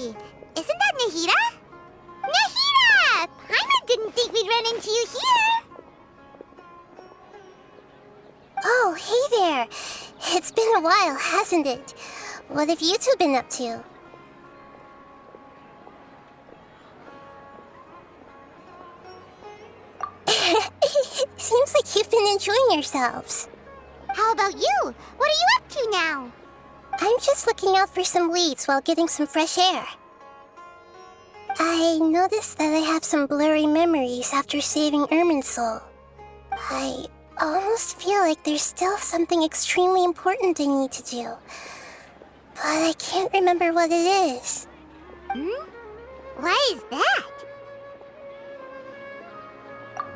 Hey! Isn't that Nahida? Nahida! Paimon didn't think we'd run into you here! Oh, hey there! It's been a while, hasn't it? What have you two been up to? Seems like you've been enjoying yourselves. How about you? What are you up to now? I'm just looking out for some leads while getting some fresh air. I noticed that I have some blurry memories after saving Irminsul. I almost feel like there's still something extremely important I need to do. But I can't remember what it is. Why is that?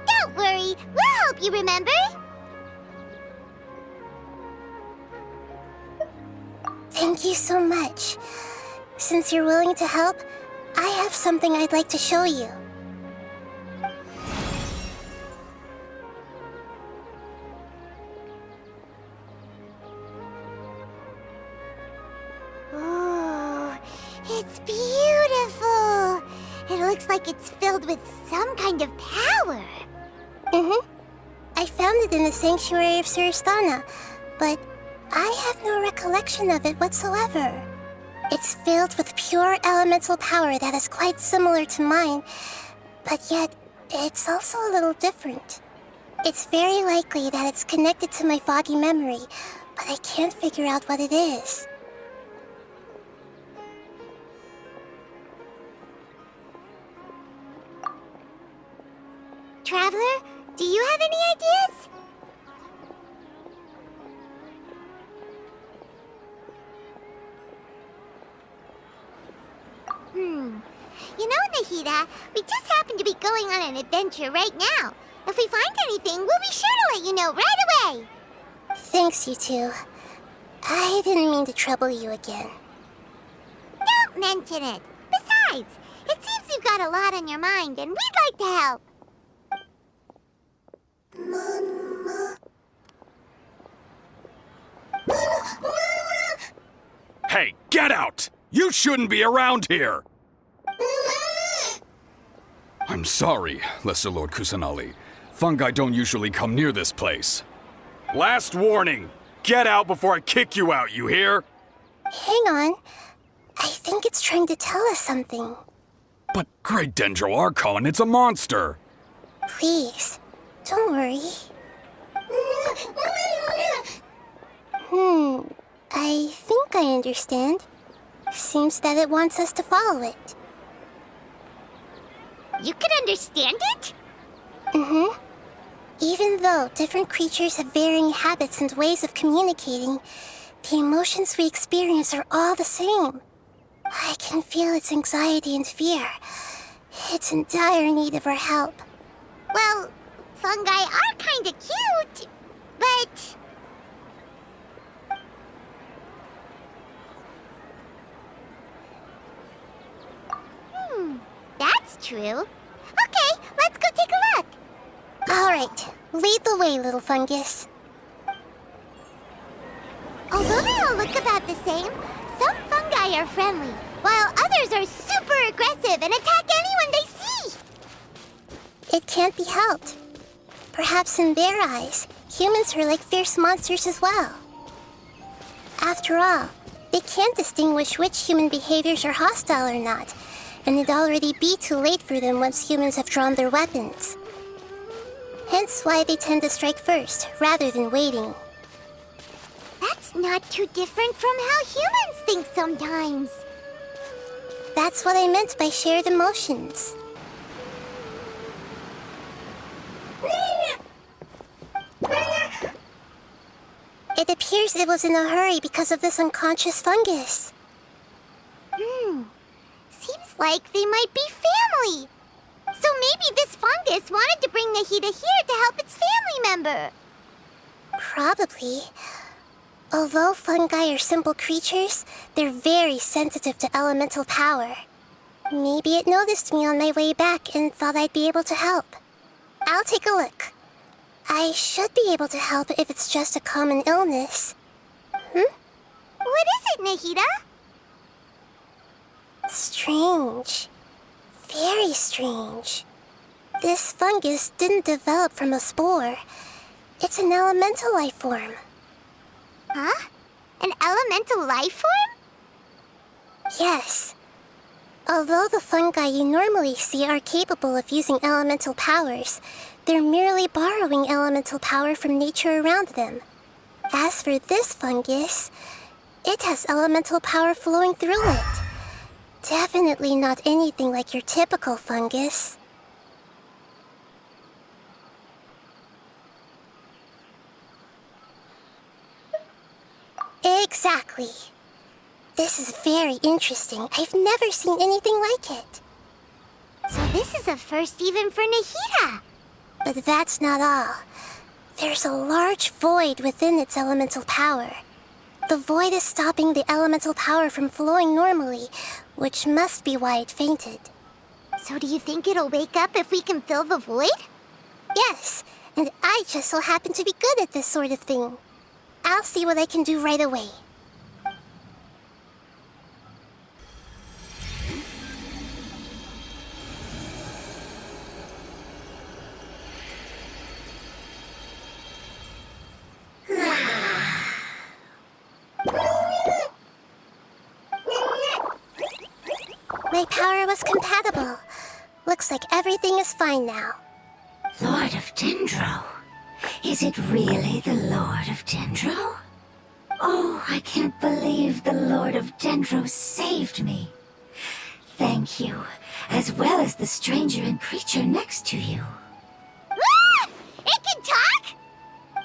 Don't worry, we'll help you remember. Thank you so much. Since you're willing to help, I have something I'd like to show you. Oh, it's beautiful. It looks like it's filled with some kind of power. I found it in the sanctuary of Suristana, but I have no recollection of it whatsoever. It's filled with pure elemental power that is quite similar to mine, but yet it's also a little different. It's very likely that it's connected to my foggy memory, but I can't figure out what it is. Traveler, do you have any ideas? You know, Nahida, we just happen to be going on an adventure right now. If we find anything, we'll be sure to let you know right away. Thanks, you two. I didn't mean to trouble you again. Don't mention it. Besides, it seems you've got a lot on your mind, and we'd like to help. Hey, get out! You shouldn't be around here! I'm sorry, Lesser Lord Kusanali. Fungi don't usually come near this place. Last warning! Get out before I kick you out, you hear? Hang on. I think it's trying to tell us something. But Great Dendro Archon, it's a monster! Please, don't worry. I think I understand. Seems that it wants us to follow it. You can understand it? Even though different creatures have varying habits and ways of communicating, the emotions we experience are all the same. I can feel its anxiety and fear. It's in dire need of our help. Well, fungi are kinda cute, but... That's true. Okay, let's go take a look. All right, lead the way, little fungus. Although they all look about the same, some fungi are friendly, while others are super aggressive and attack anyone they see. It can't be helped. Perhaps in their eyes, humans are like fierce monsters as well. After all, they can't distinguish which human behaviors are hostile or not, and it'd already be too late for them once humans have drawn their weapons. Hence why they tend to strike first, rather than waiting. That's not too different from how humans think sometimes. That's what I meant by shared emotions. It appears it was in a hurry because of this unconscious fungus. Seems like they might be family. So maybe this fungus wanted to bring Nahida here to help its family member. Probably. Although fungi are simple creatures, they're very sensitive to elemental power. Maybe it noticed me on my way back and thought I'd be able to help. I'll take a look. I should be able to help if it's just a common illness. What is it, Nahida? Strange. Very strange. This fungus didn't develop from a spore. It's an elemental life form. Huh? An elemental life form? Yes. Although the fungi you normally see are capable of using elemental powers, they're merely borrowing elemental power from nature around them. As for this fungus, it has elemental power flowing through it. Definitely not anything like your typical fungus. Exactly. This is very interesting. I've never seen anything like it. So this is a first even for Nahida. But that's not all. There's a large void within its elemental power. The void is stopping the elemental power from flowing normally, which must be why it fainted. So do you think it'll wake up if we can fill the void? Yes, and I just so happen to be good at this sort of thing. I'll see what I can do right away. My power was compatible. Looks like everything is fine now. Lord of Dendro? Is it really the Lord of Dendro? Oh, I can't believe the Lord of Dendro saved me. Thank you, as well as the stranger and creature next to you. Ah! It can talk?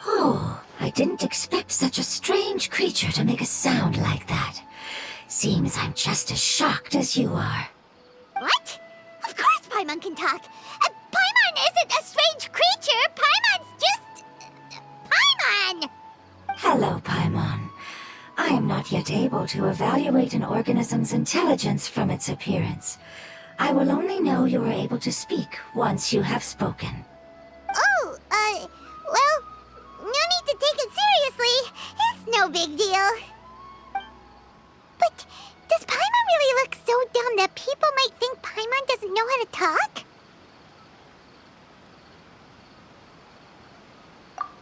Oh, I didn't expect such a strange creature to make a sound like that. Seems I'm just as shocked as you are. What? Of course Paimon can talk. Paimon isn't a strange creature. Paimon's just... Paimon! Hello, Paimon. I am not yet able to evaluate an organism's intelligence from its appearance. I will only know you are able to speak once you have spoken. Oh, well, no need to take it seriously. It's no big deal. But does Paimon really look so dumb that people might think Paimon doesn't know how to talk?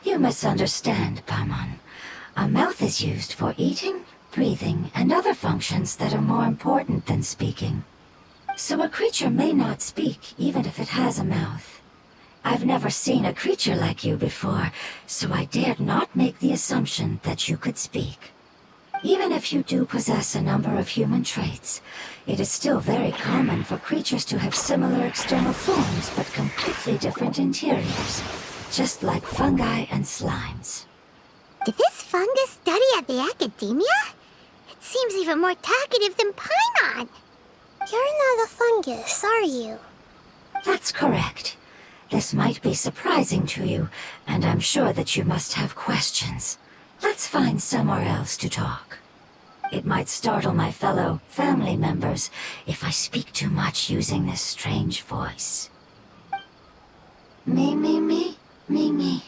You misunderstand, Paimon. A mouth is used for eating, breathing, and other functions that are more important than speaking. So a creature may not speak even if it has a mouth. I've never seen a creature like you before, so I dared not make the assumption that you could speak. Even if you do possess a number of human traits, it is still very common for creatures to have similar external forms but completely different interiors, just like fungi and slimes. Did this fungus study at the academia? It seems even more talkative than Paimon. You're not a fungus, are you? That's correct. This might be surprising to you, and I'm sure that you must have questions. Let's find somewhere else to talk. It might startle my fellow family members if I speak too much using this strange voice. Me, me, me, me, me.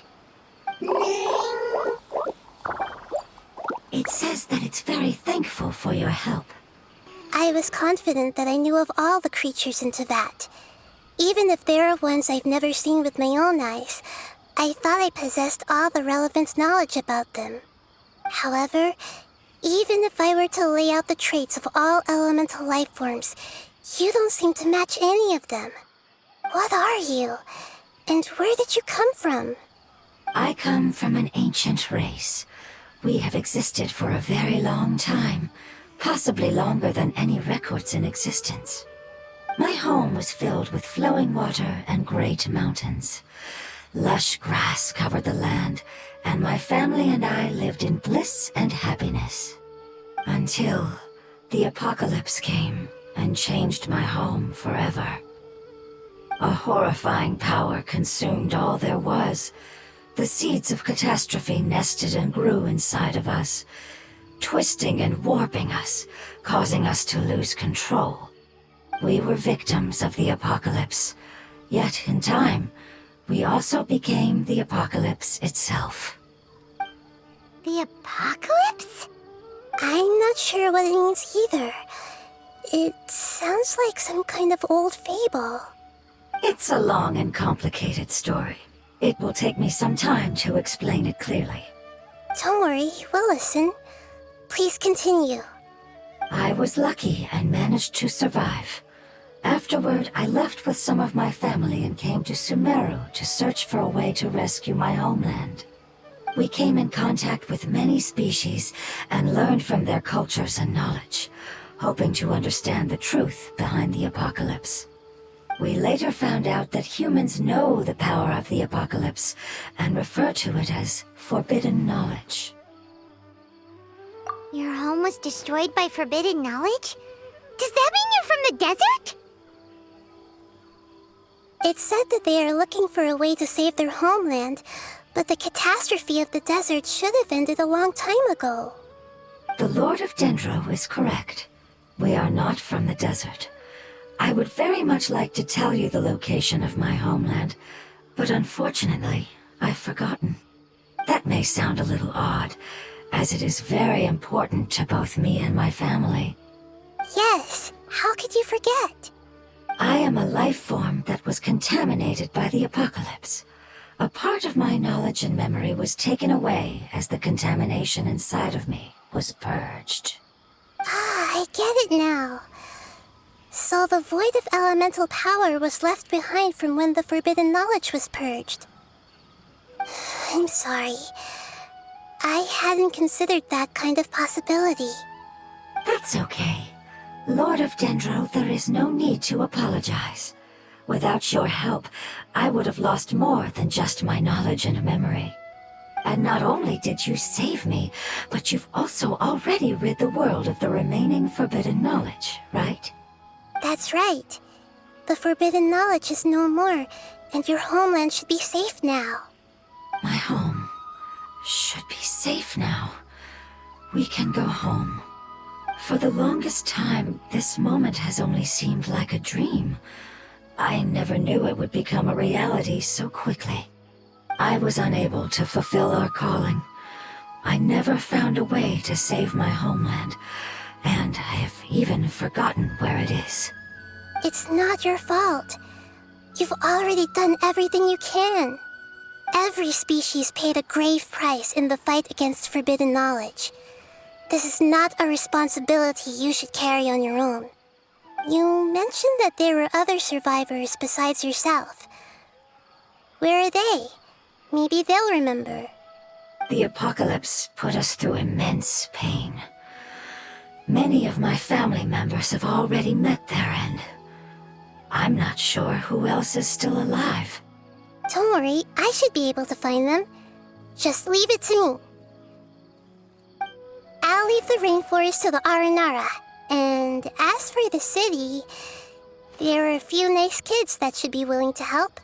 It says that it's very thankful for your help. I was confident that I knew of all the creatures in Teyvat. Even if there are ones I've never seen with my own eyes, I thought I possessed all the relevant knowledge about them. However, even if I were to lay out the traits of all elemental life forms, you don't seem to match any of them. What are you? And where did you come from? I come from an ancient race. We have existed for a very long time, possibly longer than any records in existence. My home was filled with flowing water and great mountains. Lush grass covered the land, and my family and I lived in bliss and happiness. Until the apocalypse came and changed my home forever. A horrifying power consumed all there was. The seeds of catastrophe nested and grew inside of us, twisting and warping us, causing us to lose control. We were victims of the apocalypse, yet in time, we also became the apocalypse itself. The apocalypse? I'm not sure what it means either. It sounds like some kind of old fable. It's a long and complicated story. It will take me some time to explain it clearly. Don't worry, we'll listen. Please continue. I was lucky and managed to survive. Afterward, I left with some of my family and came to Sumeru to search for a way to rescue my homeland. We came in contact with many species and learned from their cultures and knowledge, hoping to understand the truth behind the apocalypse. We later found out that humans know the power of the apocalypse and refer to it as forbidden knowledge. Your home was destroyed by forbidden knowledge? Does that mean you're from the desert? It's said that they are looking for a way to save their homeland, but the catastrophe of the desert should have ended a long time ago. The Lord of Dendro is correct. We are not from the desert. I would very much like to tell you the location of my homeland, but unfortunately, I've forgotten. That may sound a little odd, as it is very important to both me and my family. Yes, how could you forget? I am a life form that was contaminated by the apocalypse. A part of my knowledge and memory was taken away as the contamination inside of me was purged. Ah, I get it now. So the void of elemental power was left behind from when the forbidden knowledge was purged. I'm sorry. I hadn't considered that kind of possibility. That's okay. Lord of Dendro, there is no need to apologize. Without your help, I would have lost more than just my knowledge and memory. And not only did you save me, but you've also already rid the world of the remaining forbidden knowledge, right? That's right. The forbidden knowledge is no more, and your homeland should be safe now. My home should be safe now. We can go home. For the longest time, this moment has only seemed like a dream. I never knew it would become a reality so quickly. I was unable to fulfill our calling. I never found a way to save my homeland, and I have even forgotten where it is. It's not your fault. You've already done everything you can. Every species paid a grave price in the fight against forbidden knowledge. This is not a responsibility you should carry on your own. You mentioned that there were other survivors besides yourself. Where are they? Maybe they'll remember. The apocalypse put us through immense pain. Many of my family members have already met their end. I'm not sure who else is still alive. Don't worry, I should be able to find them. Just leave it to me. I'll leave the rainforest to the Aranara. And as for the city, there are a few nice kids that should be willing to help.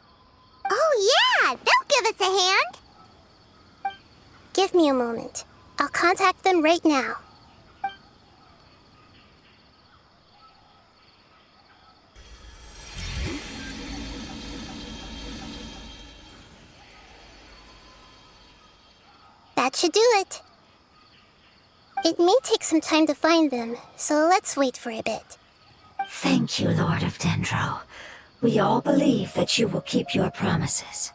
Oh yeah, they'll give us a hand. Give me a moment. I'll contact them right now. That should do it. It may take some time to find them, so let's wait for a bit. Thank you, Lord of Dendro. We all believe that you will keep your promises.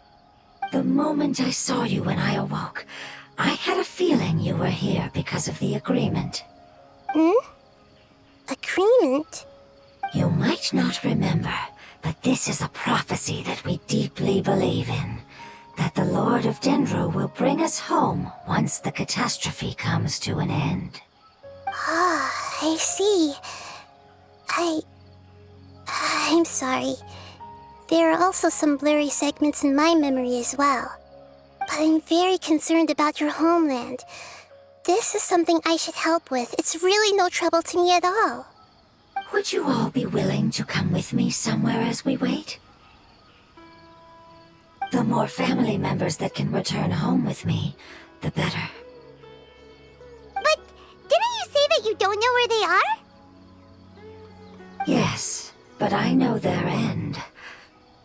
The moment I saw you when I awoke, I had a feeling you were here because of the agreement. Agreement? You might not remember, but this is a prophecy that we deeply believe in. That the Lord of Dendro will bring us home once the catastrophe comes to an end. Ah, I see. I'm sorry. There are also some blurry segments in my memory as well. But I'm very concerned about your homeland. This is something I should help with. It's really no trouble to me at all. Would you all be willing to come with me somewhere as we wait? The more family members that can return home with me, the better. But didn't you say that you don't know where they are? Yes, but I know their end.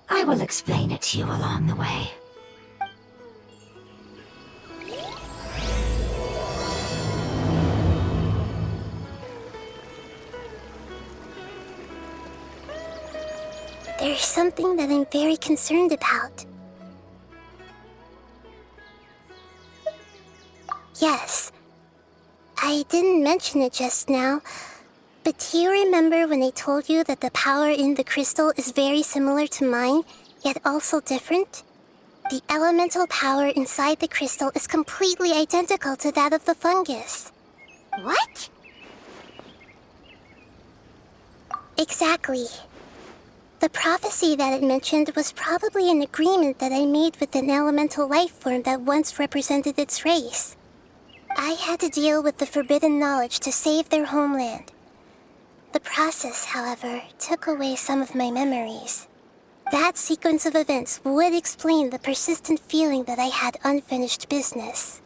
I will explain it to you along the way. something that I'm very concerned about. Yes, I didn't mention it just now, but do you remember when I told you that the power in the crystal is very similar to mine, yet also different? The elemental power inside the crystal is completely identical to that of the fungus. What? Exactly. The prophecy that it mentioned was probably an agreement that I made with an elemental life form that once represented its race. I had to deal with the forbidden knowledge to save their homeland. The process, however, took away some of my memories. That sequence of events would explain the persistent feeling that I had unfinished business.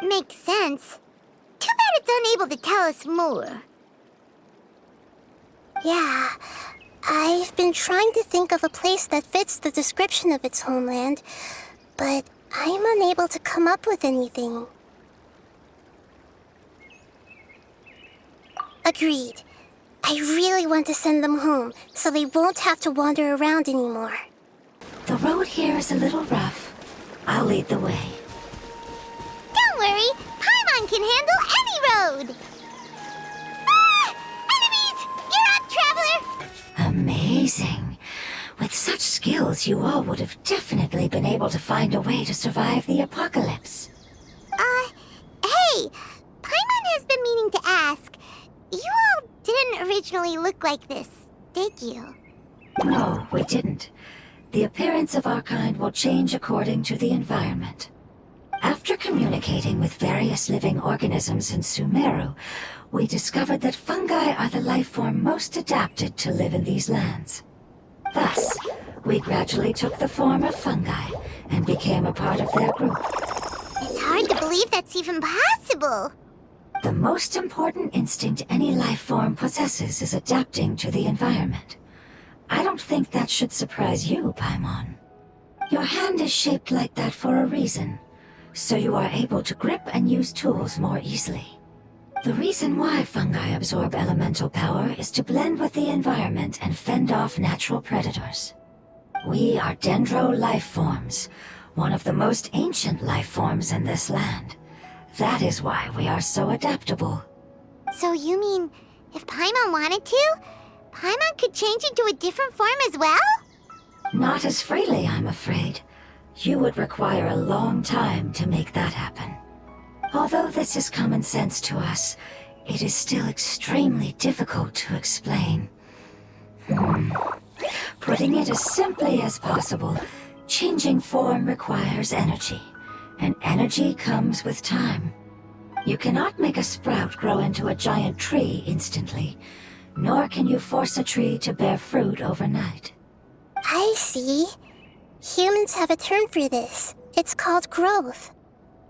Makes sense. Too bad it's unable to tell us more. Yeah, I've been trying to think of a place that fits the description of its homeland, but I'm unable to come up with anything. Agreed. I really want to send them home, so they won't have to wander around anymore. The road here is a little rough. I'll lead the way. Don't worry, Paimon can handle any road! Ah! Enemies! You're up, traveler! Amazing. With such skills, you all would have definitely been able to find a way to survive the apocalypse. Hey! Paimon has been meaning to ask. You all didn't originally look like this, did you? No, we didn't. The appearance of our kind will change according to the environment. After communicating with various living organisms in Sumeru, we discovered that fungi are the life form most adapted to live in these lands. Thus, we gradually took the form of fungi and became a part of their group. It's hard to believe that's even possible. The most important instinct any life form possesses is adapting to the environment. I don't think that should surprise you, Paimon. Your hand is shaped like that for a reason, so you are able to grip and use tools more easily. The reason why fungi absorb elemental power is to blend with the environment and fend off natural predators. We are dendro life forms, one of the most ancient life forms in this land. That is why we are so adaptable. So you mean, if Paimon wanted to, Paimon could change into a different form as well? Not as freely, I'm afraid. You would require a long time to make that happen. Although this is common sense to us, it is still extremely difficult to explain. Putting it as simply as possible, changing form requires energy, and energy comes with time. You cannot make a sprout grow into a giant tree instantly, nor can you force a tree to bear fruit overnight. I see. Humans have a term for this. It's called growth.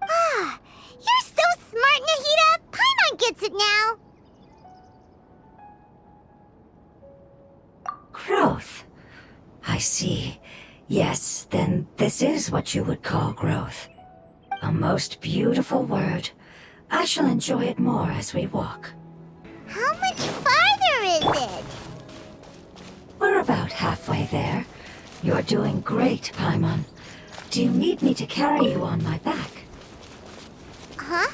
Ah, you're so smart, Nahida! Paimon gets it now! Growth. I see. Yes, then this is what you would call growth. A most beautiful word. I shall enjoy it more as we walk. How much farther is it? We're about halfway there. You're doing great, Paimon. Do you need me to carry you on my back? Huh?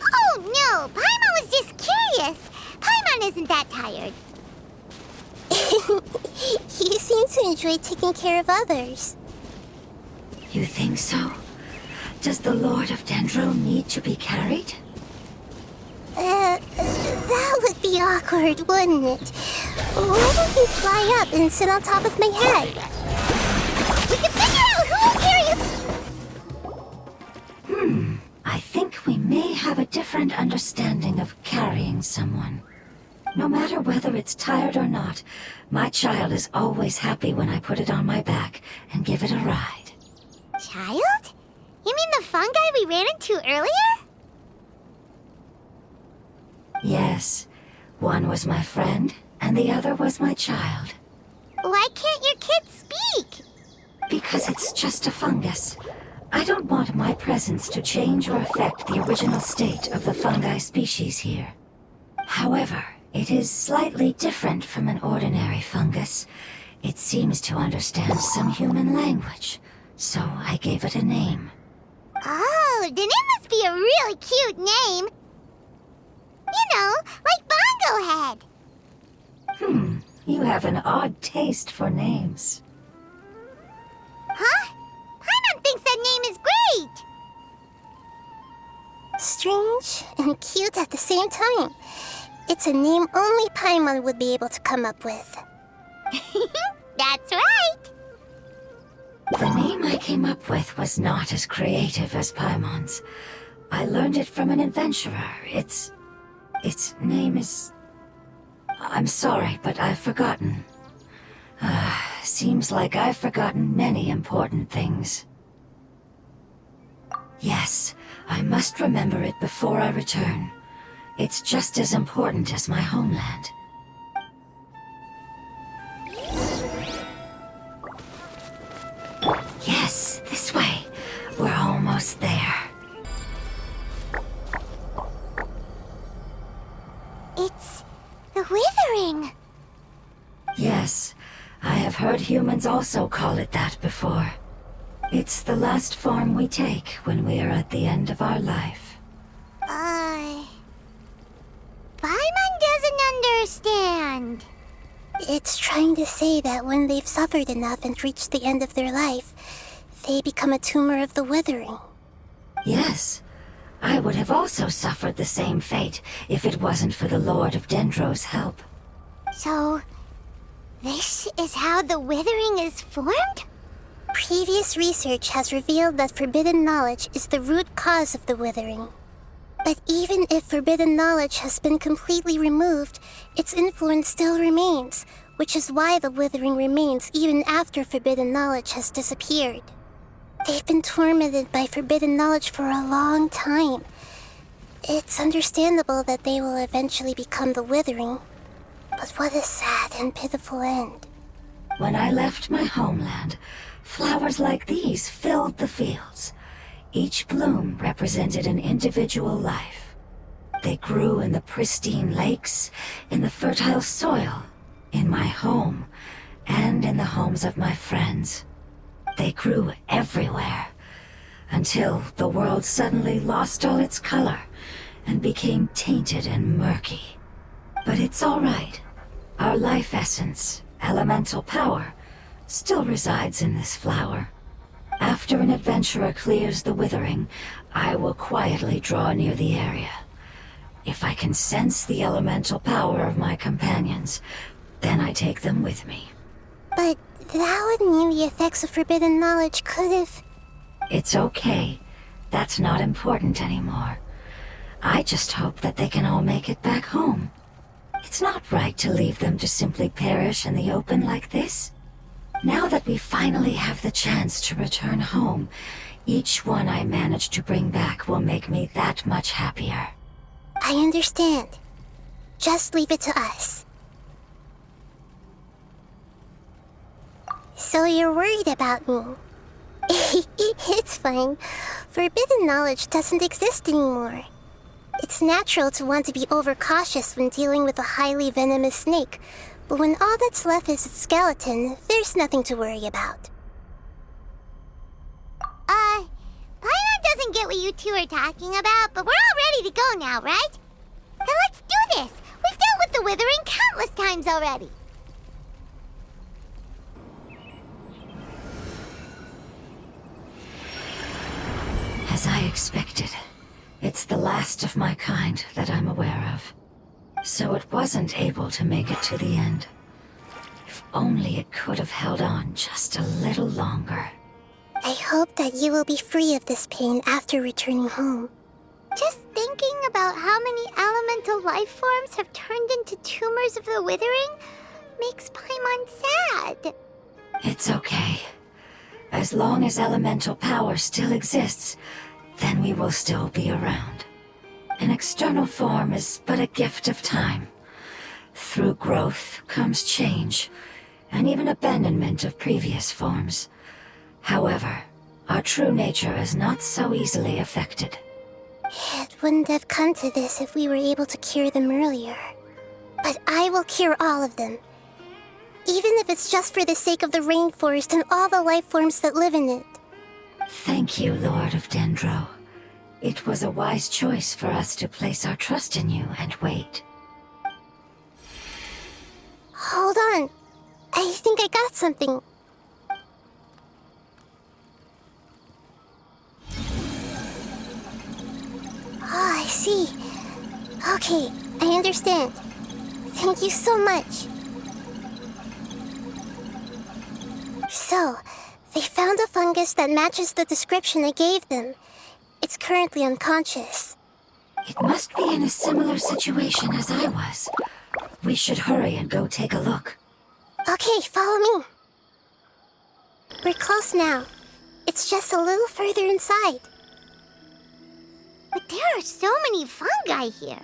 Oh, no! Paimon was just curious! Paimon isn't that tired. You seem to enjoy taking care of others. You think so? Does the Lord of Dendro need to be carried? That would be awkward, wouldn't it? Why don't you fly up and sit on top of my head? We can figure out who will carry you! I think we may have a different understanding of carrying someone. No matter whether it's tired or not, my child is always happy when I put it on my back and give it a ride. Child? You mean the fungi we ran into earlier? Yes, one was my friend, and the other was my child. Why can't your kid speak? Because it's just a fungus. I don't want my presence to change or affect the original state of the fungi species here. However, it is slightly different from an ordinary fungus, It seems to understand some human language, so I gave it a name. Oh, then it must be a really cute name. You know, like Bongo Head. You have an odd taste for names. Huh? Paimon thinks that name is great. Strange and cute at the same time. It's a name only Paimon would be able to come up with. That's right. The name I came up with was not as creative as Paimon's. I learned it from an adventurer. Its name is... I'm sorry, but I've forgotten. Seems like I've forgotten many important things. Yes, I must remember it before I return. It's just as important as my homeland. Yes, this way. We're almost there. It's the Withering. Yes, I have heard humans also call it that before. It's the last form we take when we are at the end of our life. Paimon doesn't understand. It's trying to say that when they've suffered enough and reached the end of their life, they become a tumor of the Withering. Yes, I would have also suffered the same fate if it wasn't for the Lord of Dendro's help. So, this is how the Withering is formed? Previous research has revealed that forbidden knowledge is the root cause of the Withering. But even if forbidden knowledge has been completely removed, its influence still remains, which is why the Withering remains even after forbidden knowledge has disappeared. They've been tormented by forbidden knowledge for a long time. It's understandable that they will eventually become the Withering, but what a sad and pitiful end. When I left my homeland, flowers like these filled the fields. Each bloom represented an individual life. They grew in the pristine lakes, in the fertile soil, in my home, and in the homes of my friends. They grew everywhere, until the world suddenly lost all its color and became tainted and murky. But it's all right. Our life essence, elemental power, still resides in this flower. After an adventurer clears the Withering, I will quietly draw near the area. If I can sense the elemental power of my companions, then I take them with me. But that would mean the effects of forbidden knowledge could have... It's okay. That's not important anymore. I just hope that they can all make it back home. It's not right to leave them to simply perish in the open like this. Now that we finally have the chance to return home, each one I manage to bring back will make me that much happier. I understand. Just leave it to us. So you're worried about me? It's fine. Forbidden knowledge doesn't exist anymore. It's natural to want to be overcautious when dealing with a highly venomous snake, but when all that's left is its skeleton, there's nothing to worry about. Paimon doesn't get what you two are talking about, but we're all ready to go now, right? Then let's do this! We've dealt with the Withering countless times already! As I expected, it's the last of my kind that I'm aware of. So it wasn't able to make it to the end. If only it could have held on just a little longer. I hope that you will be free of this pain after returning home. Just thinking about how many elemental life forms have turned into tumors of the Withering makes Paimon sad. It's okay. As long as elemental power still exists, then we will still be around. An external form is but a gift of time. Through growth comes change, and even abandonment of previous forms. However, our true nature is not so easily affected. It wouldn't have come to this if we were able to cure them earlier. But I will cure all of them. even if it's just for the sake of the rainforest and all the life forms that live in it. Thank you, Lord of Dendro. It was a wise choice for us to place our trust in you and wait. Hold on. I think I got something. Oh, I see. Okay, I understand. Thank you so much. So, they found a fungus that matches the description I gave them. It's currently unconscious. It must be in a similar situation as I was. We should hurry and go take a look. Okay, follow me. We're close now. It's just a little further inside. But there are so many fungi here.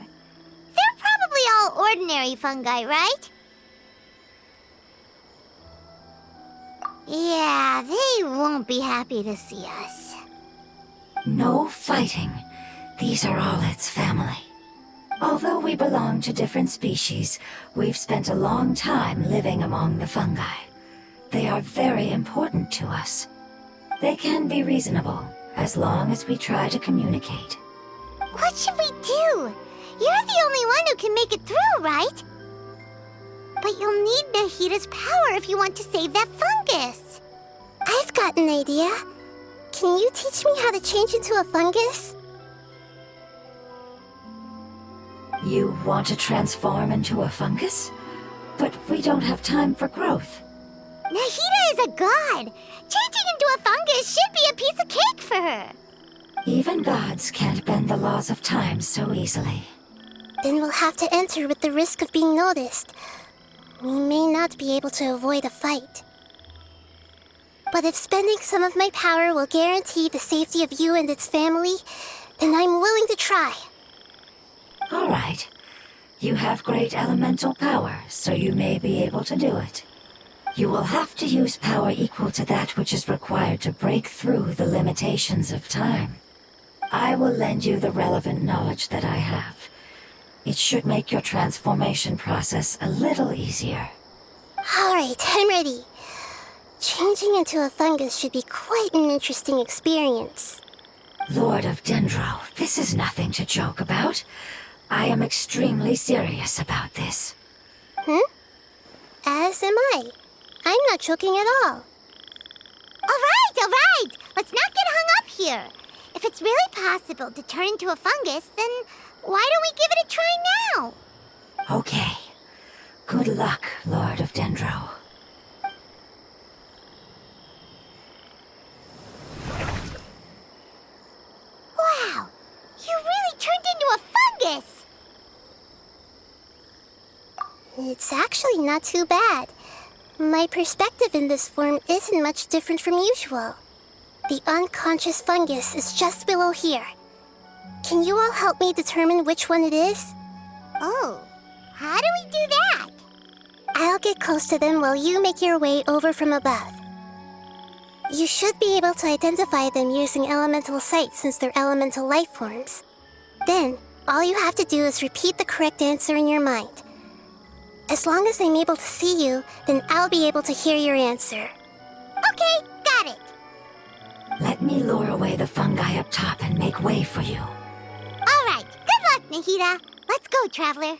They're probably all ordinary fungi, right? Yeah, they won't be happy to see us. No fighting. These are all its family. Although we belong to different species, we've spent a long time living among the fungi. They are very important to us. They can be reasonable, as long as we try to communicate. What should we do? You're the only one who can make it through, right? But you'll need Nahita's power if you want to save that fungus. I've got an idea. Can you teach me how to change into a fungus? You want to transform into a fungus? But we don't have time for growth. Nahita is a god. Changing into a fungus should be a piece of cake for her. Even gods can't bend the laws of time so easily. Then we'll have to enter with the risk of being noticed. We may not be able to avoid a fight. But if spending some of my power will guarantee the safety of you and its family, then I'm willing to try. All right. You have great elemental power, so you may be able to do it. You will have to use power equal to that which is required to break through the limitations of time. I will lend you the relevant knowledge that I have. It should make your transformation process a little easier. All right, I'm ready. Changing into a fungus should be quite an interesting experience. Lord of Dendro, this is nothing to joke about. I am extremely serious about this. As am I. I'm not joking at all. All right. Let's not get hung up here. If it's really possible to turn into a fungus, then why don't we give it a try now? Okay. Good luck, Lord of Dendro. Wow, you really turned into a fungus! It's actually not too bad. My perspective in this form isn't much different from usual. The unconscious fungus is just below here. Can you all help me determine which one it is? Oh, how do we do that? I'll get close to them while you make your way over from above. You should be able to identify them using elemental sight since they're elemental life forms. Then, all you have to do is repeat the correct answer in your mind. As long as I'm able to see you, then I'll be able to hear your answer. Okay, got it. Let me lure away the fungi up top and make way for you. All right, good luck, Nahita. Let's go, Traveler.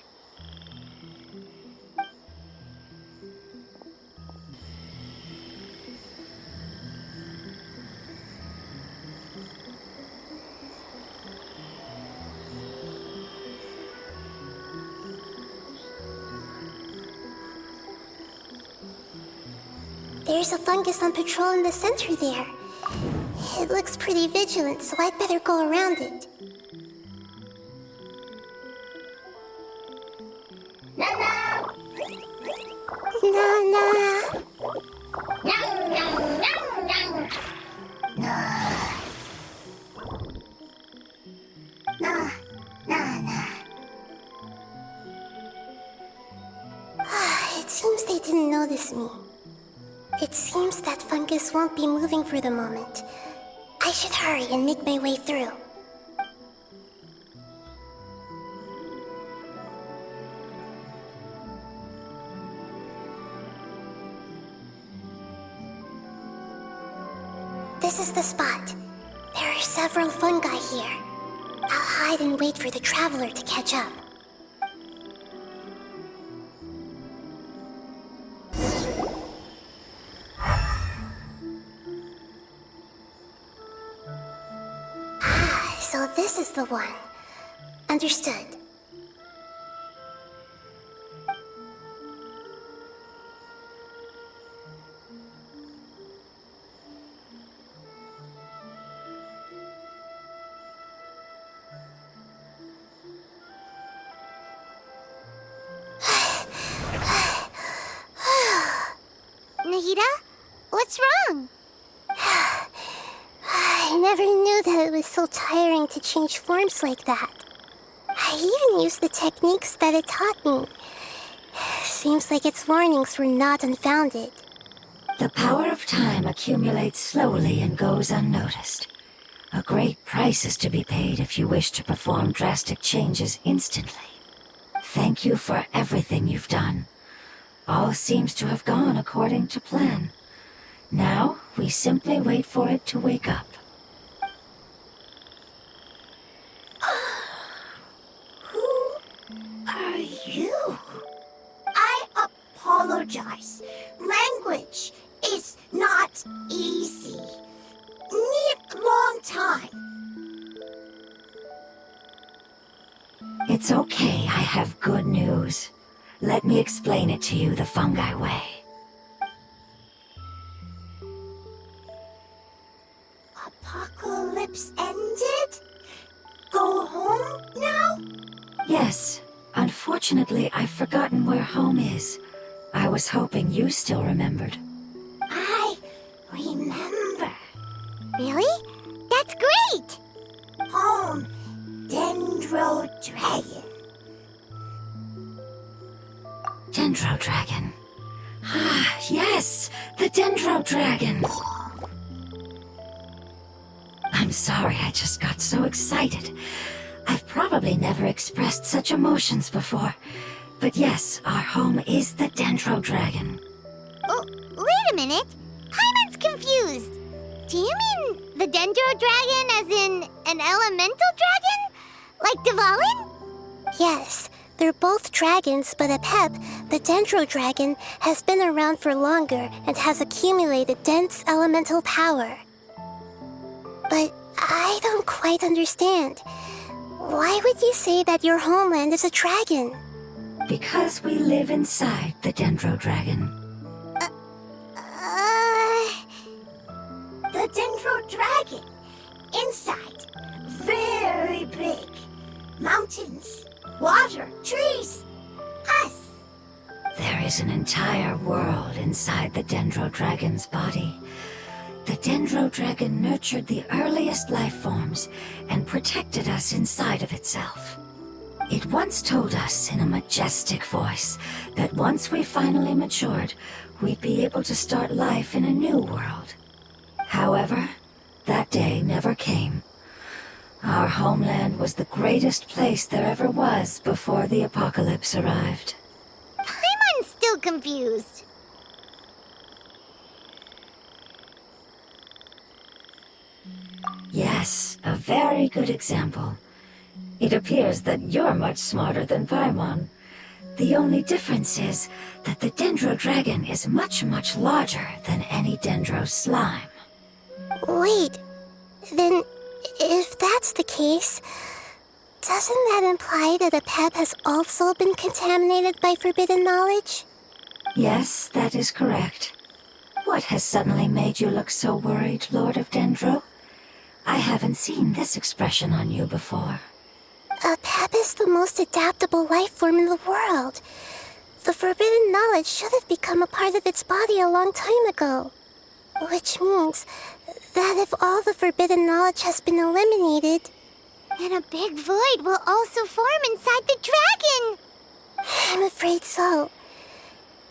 There's a fungus on patrol in the center there. It looks pretty vigilant, so I'd better go around it. Nana! It seems they didn't notice me. It seems that fungus won't be moving for the moment. I should hurry and make my way through. This is the spot. There are several fungi here. I'll hide and wait for the traveler to catch up. So this is the one. Understood. Nahida? What's wrong? I never knew that it was so tiring to change forms like that. I even used the techniques that it taught me. Seems like its warnings were not unfounded. The power of time accumulates slowly and goes unnoticed. A great price is to be paid if you wish to perform drastic changes instantly. Thank you for everything you've done. All seems to have gone according to plan. Now, we simply wait for it to wake up. Who are you? I apologize. Language is not easy. Need long time. It's okay, I have good news. Let me explain it to you the fungi way. Apocalypse ended? Go home now? Yes. Unfortunately, I've forgotten where home is. I was hoping you still remembered. I remember. Really? That's great! Home, Dendro Dragon. Dendro Dragon. Ah, yes! The Dendro Dragon! I'm sorry, I just got so excited. I've probably never expressed such emotions before. But yes, our home is the Dendro Dragon. Oh, wait a minute. Paimon's confused. Do you mean the Dendro Dragon as in an elemental dragon? Like Dvalin? Yes, they're both dragons, but Apep, the Dendro Dragon, has been around for longer and has accumulated dense elemental power. But I don't quite understand. Why would you say that your homeland is a dragon? Because we live inside the Dendro Dragon. The Dendro Dragon. Inside. Very big. Mountains, water, trees. Us. There is an entire world inside the Dendro Dragon's body. The Dendro Dragon nurtured the earliest life forms and protected us inside of itself. It once told us in a majestic voice that once we finally matured, we'd be able to start life in a new world. However, that day never came. Our homeland was the greatest place there ever was before the apocalypse arrived. Paimon's still confused. Yes, a very good example. It appears that you're much smarter than Paimon. The only difference is that the Dendro Dragon is much, much larger than any Dendro slime. Wait, then if that's the case, doesn't that imply that Apep has also been contaminated by forbidden knowledge? Yes, that is correct. What has suddenly made you look so worried, Lord of Dendro? I haven't seen this expression on you before. Apep is the most adaptable life form in the world. The forbidden knowledge should have become a part of its body a long time ago. Which means that if all the forbidden knowledge has been eliminated, then a big void will also form inside the dragon. I'm afraid so.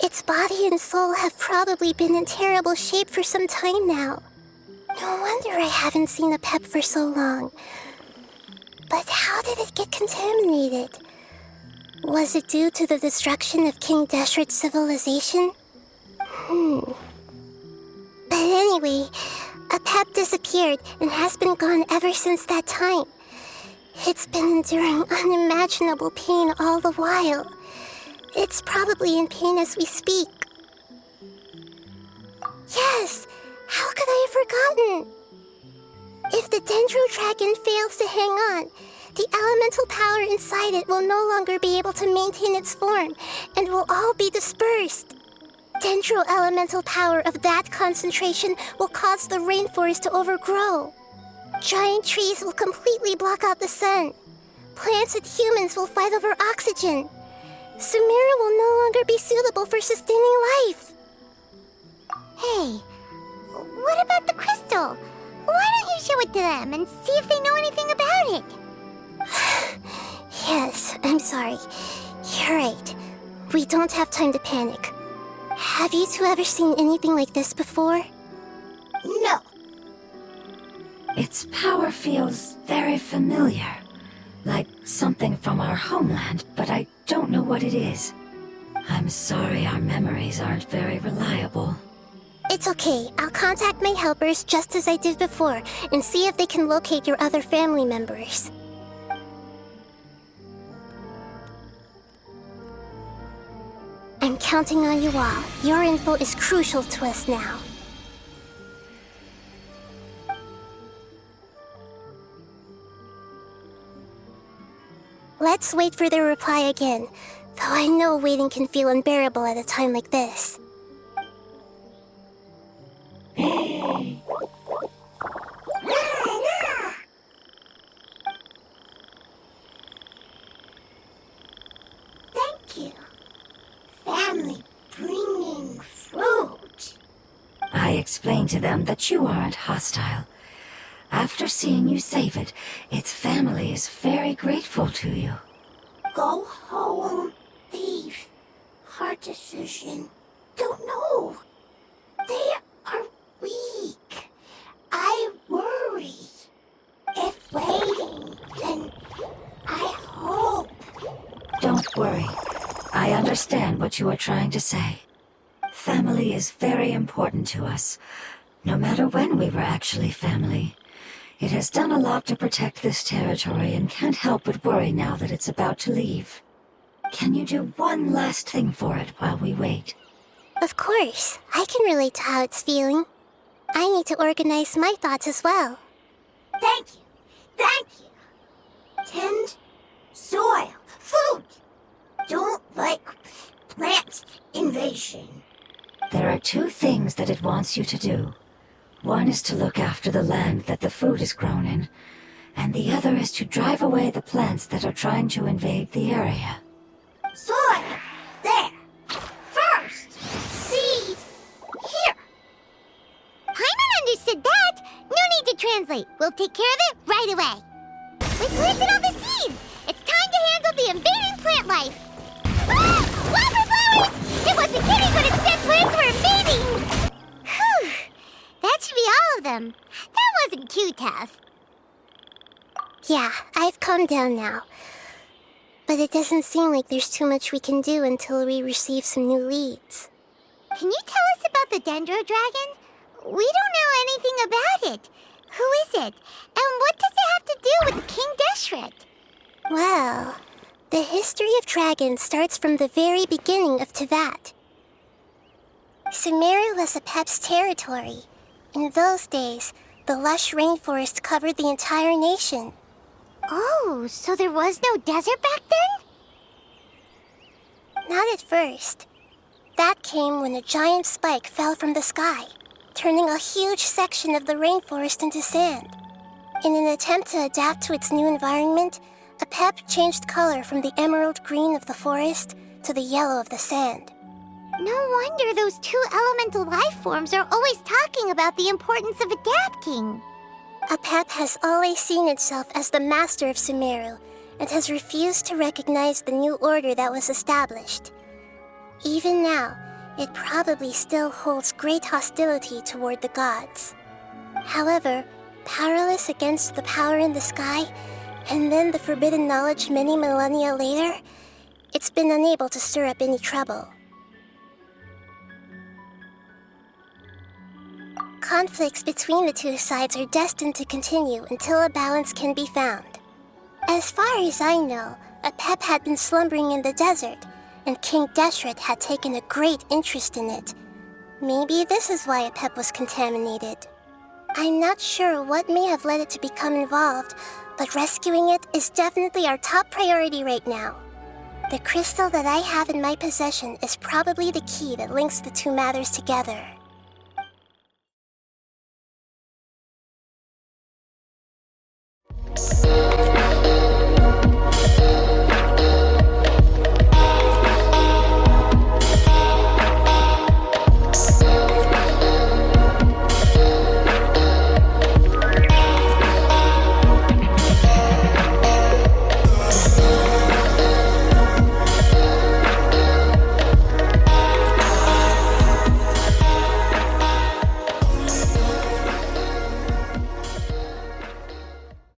Its body and soul have probably been in terrible shape for some time now. No wonder I haven't seen Apep for so long. But how did it get contaminated? Was it due to the destruction of King Deshret's civilization? But anyway, Apep Apep disappeared and has been gone ever since that time. It's been enduring unimaginable pain all the while. It's probably in pain as we speak. Yes! How could I have forgotten? If the Dendro Dragon fails to hang on, the elemental power inside it will no longer be able to maintain its form and will all be dispersed. Dendro elemental power of that concentration will cause the rainforest to overgrow. Giant trees will completely block out the sun. Plants and humans will fight over oxygen. Sumeru will no longer be suitable for sustaining life. Hey, what about the crystal? Why don't you show it to them and see if they know anything about it? Yes, I'm sorry. You're right. We don't have time to panic. Have you two ever seen anything like this before? No. Its power feels very familiar. Like something from our homeland, but I don't know what it is. I'm sorry our memories aren't very reliable. It's okay. I'll contact my helpers just as I did before and see if they can locate your other family members. I'm counting on you all. Your info is crucial to us now. Let's wait for their reply again, though I know waiting can feel unbearable at a time like this. Thank you. Family bringing fruit. I explained to them that you aren't hostile. After seeing you save it, its family is very grateful to you. Go home, thief. Hard decision. Don't know. They are weak. I worry. If waiting, then I hope. Don't worry. I understand what you are trying to say. Family is very important to us, no matter when we were actually family. It has done a lot to protect this territory and can't help but worry now that it's about to leave. Can you do one last thing for it while we wait? Of course, I can relate to how it's feeling. I need to organize my thoughts as well. Thank you. Thank you. Tend soil. Food. Don't like plant invasion. There are two things that it wants you to do. One is to look after the land that the food is grown in, and the other is to drive away the plants that are trying to invade the area. Soil. There. First. Seed. Here. Paimon understood that. No need to translate. We'll take care of it right away. We planted all the seeds. It's time to handle the invading plant life. Ah! Wildflowers! It wasn't kidding when it said plants were invading! Whew. That should be all of them. That wasn't too tough. Yeah, I've calmed down now. But it doesn't seem like there's too much we can do until we receive some new leads. Can you tell us about the Dendro Dragon? We don't know anything about it. Who is it? And what does it have to do with King Deshret? Well, the history of dragons starts from the very beginning of Tevat. Sumeru was Apep's territory. In those days, the lush rainforest covered the entire nation. Oh, so there was no desert back then? Not at first. That came when a giant spike fell from the sky, turning a huge section of the rainforest into sand. In an attempt to adapt to its new environment, Apep changed color from the emerald green of the forest to the yellow of the sand. No wonder those two elemental life forms are always talking about the importance of adapting. Apep has always seen itself as the master of Sumeru and has refused to recognize the new order that was established. Even now, it probably still holds great hostility toward the gods. However, powerless against the power in the sky, and then the forbidden knowledge many millennia later, it's been unable to stir up any trouble. conflicts between the two sides are destined to continue until a balance can be found. As far as I know, a Pep had been slumbering in the desert, and King Deshret had taken a great interest in it. Maybe this is why a Pep was contaminated. I'm not sure what may have led it to become involved, but rescuing it is definitely our top priority right now. The crystal that I have in my possession is probably the key that links the two matters together.